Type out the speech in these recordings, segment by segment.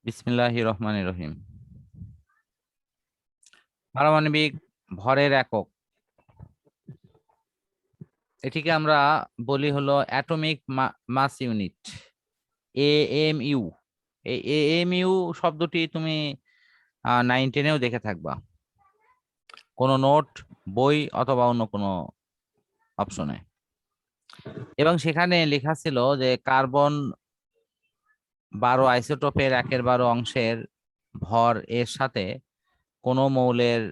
বিসমিল্লাহির রহমানির রহিম। পারমাণবিক ভরের একক, এটিকে আমরা বলি হলো অ্যাটমিক মাস ইউনিট, এএমইউ। এই এএমইউ শব্দটি তুমি 9-10-এও দেখে থাকবা, কোনো নোট, বই অথবা অন্য কোনো অপশনে। এবং সেখানে লেখা ছিল যে কার্বন 12 আইসোটোপের 1/12 অংশের ভর এর সাথে কোনো মৌলের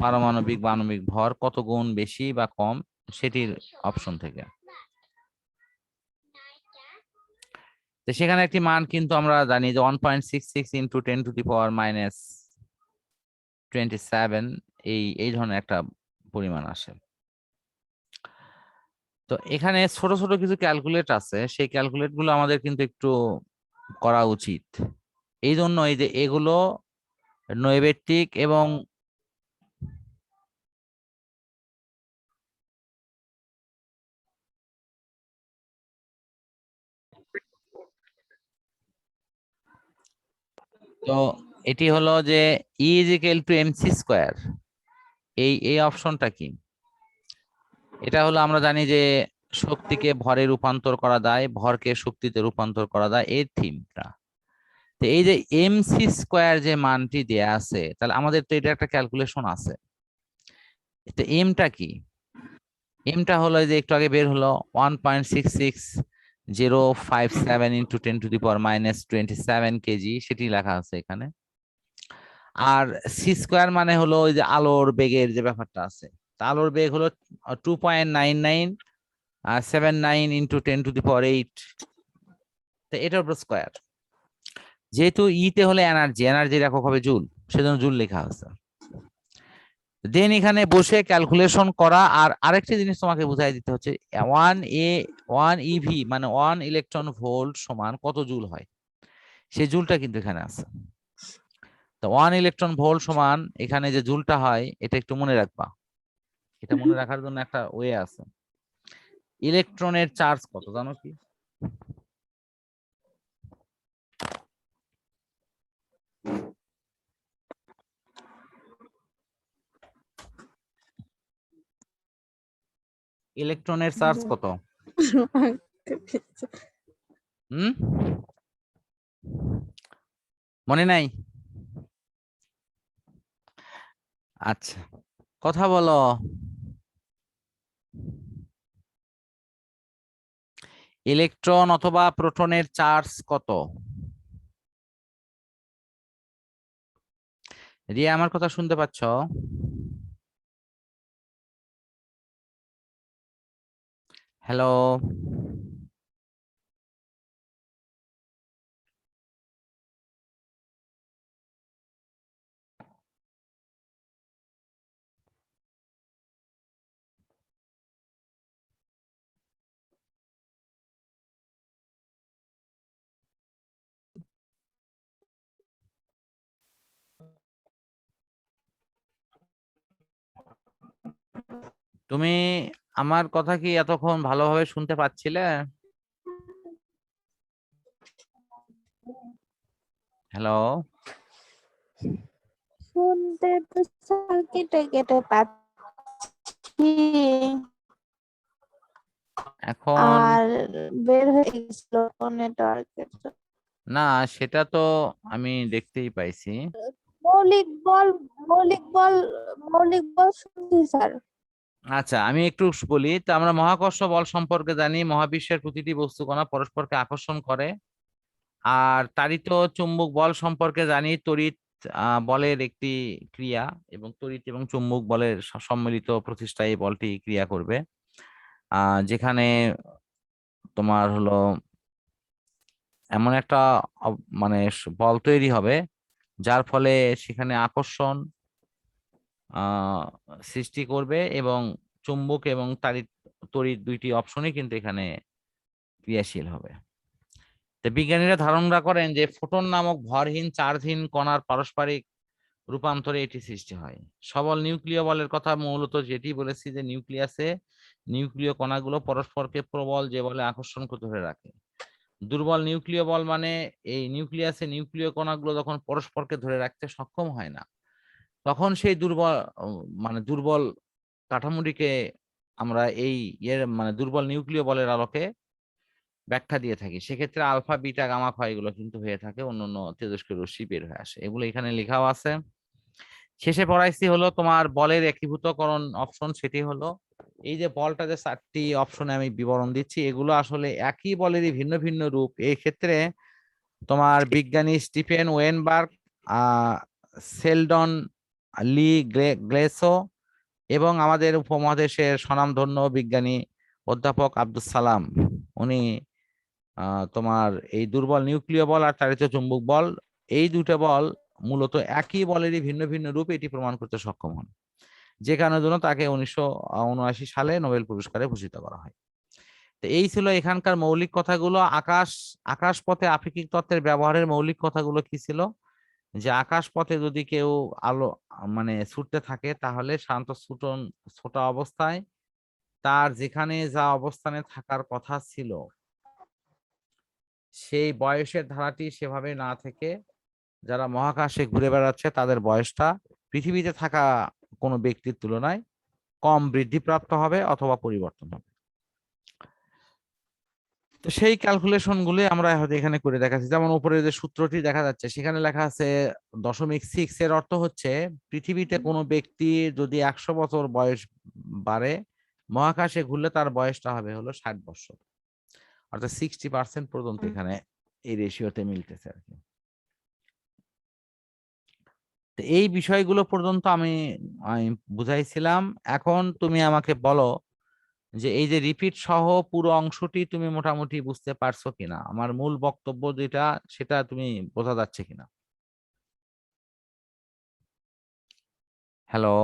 পারমাণবিক বা আণবিক ভর কত গুণ বেশি বা কম, সেটির অপশন থেকে। তো সেখানে একটি মান কিন্তু আমরা জানি যে 1.66 ইন্টু 10⁻⁻27 এই ধরনের একটা পরিমাণ আসে। তো এখানে ছোট ছোট কিছু ক্যালকুলেট আছে, সেই ক্যালকুলেট গুলো আমাদের কিন্তু একটু করা উচিত। এই জন্য এই যে এগুলো নৈবেত্তিক এবং তো এটি হলো যে E = mc²। এই অপশনটা কি? এটা হলো আমরা জানি যে শক্তিকে ভরে রূপান্তর করা যায়, ভরকে শক্তিতে রূপান্তর করা যায়, এর থিমটা। তো এই যে mc² যে মানটি দেয়া আছে, তাহলে আমাদের তো এটা একটা ক্যালকুলেশন আছে। তো এমটা কি? এমটা হলো যে একটু আগে বের হলো 1.66057 ইন্টু 10⁻⁻27 কেজি, সেটি লেখা আছে এখানে। আর c² মানে হলো ওই যে আলোর বেগের যে ব্যাপারটা আছে, আলোর বেগ হলো 2.9979 ইন্টু 10⁸। তো এটার উপর স্কোয়ার। যেহেতু ইতে হলে এনার্জির একক হবে জুল, সেজন্য জুল লেখা আছে। দেন এখানে বসে ক্যালকুলেশন করা। আর আরেকটা জিনিস তোমাকে বুঝাই দিতে হচ্ছে, 1 ইভি মানে 1 ইলেকট্রন ভোল্ট সমান কত জুল হয়, সেই জুলটা কিন্তু এখানে আছে। তো 1 ইলেকট্রন ভোল্ট সমান এখানে যে জুলটা হয়, এটা একটু মনে রাখবা। এটা মনে রাখার জন্য একটা ওয়ে আছে। ইলেকট্রনের চার্জ কত জানো কি? ইলেকট্রনের চার্জ কত? মনে নাই? আচ্ছা, কথা বলো। ইলেকট্রন অথবা প্রোটনের চার্জ কত? রিয়া, আমার কথা শুনতে পাচ্ছ? হ্যালো? তুমি আমার কথা কি এতক্ষণ ভালোভাবে শুনতে পাচ্ছিলে? হ্যালো? শুনতে তো স্যার কেটে কেটে পাচ্ছি, এখন আর বের হয়ে গেছিল নেটওয়ার্কের। না, সেটা তো আমি দেখতেই পাইছি। মৌলিক বল মৌলিক বল মৌলিক বল শুনছি স্যার। আচ্ছা, আমি একটু বলি। তো আমরা মহাকর্ষ বল সম্পর্কে জানি, মহাবিশ্বের প্রতিটি বস্তুকণা পরস্পরকে আকর্ষণ করে। আর তাড়িত চুম্বক বল সম্পর্কে জানি, তড়িৎ বলের একটি ক্রিয়া, এবং তড়িৎ এবং চুম্বক বলের সম্মিলিত প্রচেষ্টায় এই বলটি ক্রিয়া করবে। যেখানে তোমার হলো এমন একটা মানে বল তৈরি হবে, যার ফলে সেখানে আকর্ষণ সৃষ্টি করবে, এবং চুম্বক এবং তড়িৎ দুইটি অপশনই কিন্তু এখানে ক্রিয়াশীল হবে। তো বিজ্ঞানীরা ধারণা করেন যে ফোটন নামক ভরহীন চার্জহীন কণার পারস্পরিক রূপান্তরে এটি সৃষ্টি হয়। সবল নিউক্লিয় বলের কথা মূলত যেটি বলেছি, যে নিউক্লিয়াসে নিউক্লিয় কণাগুলো পরস্পরকে প্রবল যে বলে আকর্ষণ করে ধরে রাখে। দুর্বল নিউক্লিয় বল মানে এই নিউক্লিয়াসে নিউক্লিয় কণাগুলো যখন পরস্পরকে ধরে রাখতে সক্ষম হয় না, তখন সেই দুর্বল কাঠামোটিকে আমরা এই মানে দুর্বল নিউক্লিয় বলের আলোকে ব্যাখ্যা দিয়ে থাকি। সেক্ষেত্রে আলফা বিটা গামা ক্ষয় এগুলো কিন্তু হয়ে থাকে, অন্যান্য তেজস্ক্রিয় রশ্মি বের হয়ে আসে, এগুলো এখানে লেখাও আছে। শেষে পড়াইছি হলো তোমার বলের একীভূতকরণ অপশন, সেটি হলো এই যে বলটা যে 4টি অপশনে আমি বিবরণ দিচ্ছি, এগুলো আসলে একই বলেরই ভিন্ন ভিন্ন রূপ। এই ক্ষেত্রে তোমার বিজ্ঞানী স্টিফেন ওয়েনবার্গ, সেলডন লি গ্লেসো এবং আমাদের উপমহাদেশের স্বনামধন্য বিজ্ঞানী অধ্যাপক আব্দুল সালাম, উনি তোমার এই দুর্বল নিউক্লিয় বল আর চালিত চুম্বক বল, এই দুটো বল মূলত একই বলেরই ভিন্ন ভিন্ন রূপ, এটি প্রমাণ করতে সক্ষম হন, যে কারণের জন্য তাকে 1979 সালে নোবেল পুরস্কারে ভূষিত করা হয়। তো এই ছিল এখানকার মৌলিক কথাগুলো। আকাশ পথে আপেক্ষিক তত্ত্বের ব্যবহারের মৌলিক কথাগুলো কি ছিল, যে আকাশ পথে যদি কেউ আলো মানে ছুটতে থাকে, তাহলে শান্ত ছোটা অবস্থায় তার যেখানে যা অবস্থানে থাকার কথা ছিল সেই বয়সের ধারাটি সেভাবে না থেকে যারা মহাকাশে ঘুরে বেড়াচ্ছে তাদের বয়সটা পৃথিবীতে থাকা কোনো ব্যক্তির তুলনায় কম বৃদ্ধিপ্রাপ্ত হবে অথবা পরিবর্তন হবে। তো সেই ক্যালকুলেশন গুলি আমরা এখানে করে দেখাচ্ছি। যেমন উপরে যে সূত্রটি দেখা যাচ্ছে সেখানে লেখা আছে 0.6, এর অর্থ হচ্ছে পৃথিবীতে কোনো ব্যক্তি যদি 100 বছর বয়স বাড়ে, মহাকাশে ঘুরলে তার বয়সটা হবে হলো 60 বছর, অর্থাৎ 60% পর্যন্ত এখানে এই রেশিওতে মিলতেছে আর কি। তো এই বিষয়গুলো পর্যন্ত আমি বুঝাইছিলাম। এখন তুমি আমাকে বলো যে এই যে রিপিট সহ পুরো অংশটি তুমি মোটামুটি বুঝতে পারছো কিনা, আমার মূল বক্তব্য যেটা সেটা তুমি বোঝা যাচ্ছে কিনা। হ্যালো।